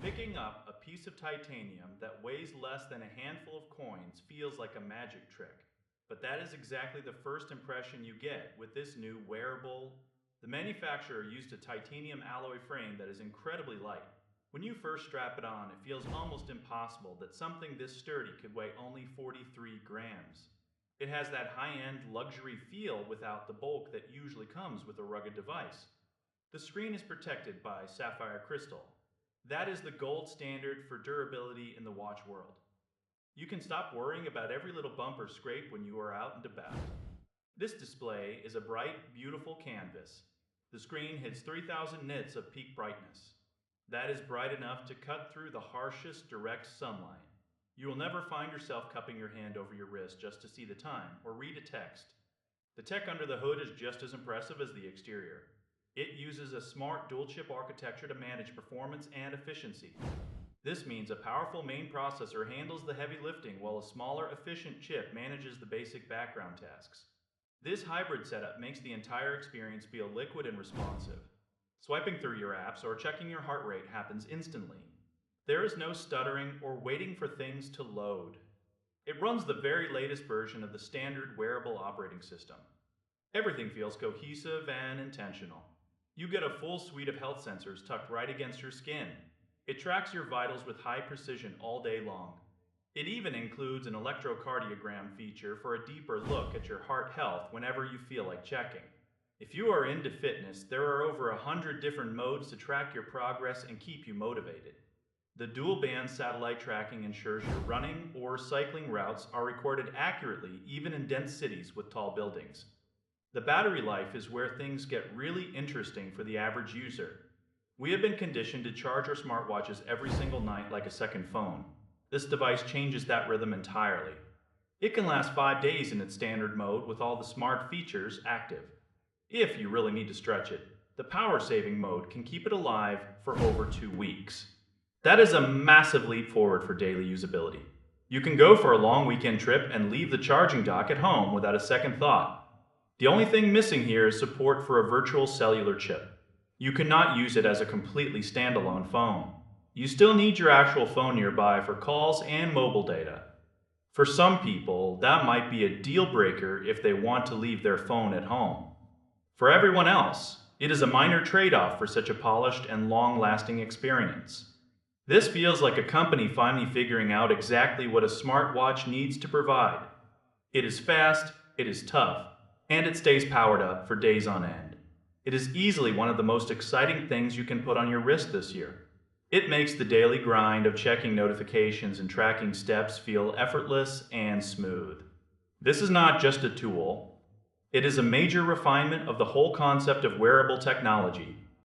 Picking up a piece of titanium that weighs less than a handful of coins feels like a magic trick. But that is exactly the first impression you get with this new wearable. The manufacturer used a titanium alloy frame that is incredibly light. When you first strap it on, it feels almost impossible that something this sturdy could weigh only 43 grams. It has that high-end luxury feel without the bulk that usually comes with a rugged device. The screen is protected by sapphire crystal. That is the gold standard for durability in the watch world. You can stop worrying about every little bump or scrape when you are out and about. This display is a bright, beautiful canvas. The screen hits 3000 nits of peak brightness. That is bright enough to cut through the harshest direct sunlight. You will never find yourself cupping your hand over your wrist just to see the time or read a text. The tech under the hood is just as impressive as the exterior. It uses a smart dual-chip architecture to manage performance and efficiency. This means a powerful main processor handles the heavy lifting while a smaller, efficient chip manages the basic background tasks. This hybrid setup makes the entire experience feel liquid and responsive. Swiping through your apps or checking your heart rate happens instantly. There is no stuttering or waiting for things to load. It runs the very latest version of the standard wearable operating system. Everything feels cohesive and intentional. You get a full suite of health sensors tucked right against your skin. It tracks your vitals with high precision all day long. It even includes an electrocardiogram feature for a deeper look at your heart health whenever you feel like checking. If you are into fitness, there are over 100 different modes to track your progress and keep you motivated. The dual-band satellite tracking ensures your running or cycling routes are recorded accurately even in dense cities with tall buildings. The battery life is where things get really interesting for the average user. We have been conditioned to charge our smartwatches every single night like a second phone. This device changes that rhythm entirely. It can last 5 days in its standard mode with all the smart features active. If you really need to stretch it, the power-saving mode can keep it alive for over 2 weeks. That is a massive leap forward for daily usability. You can go for a long weekend trip and leave the charging dock at home without a second thought. The only thing missing here is support for a virtual cellular chip. You cannot use it as a completely standalone phone. You still need your actual phone nearby for calls and mobile data. For some people, that might be a deal breaker if they want to leave their phone at home. For everyone else, it is a minor trade-off for such a polished and long-lasting experience. This feels like a company finally figuring out exactly what a smartwatch needs to provide. It is fast, it is tough, and it stays powered up for days on end. It is easily one of the most exciting things you can put on your wrist this year. It makes the daily grind of checking notifications and tracking steps feel effortless and smooth. This is not just a tool. It is a major refinement of the whole concept of wearable technology,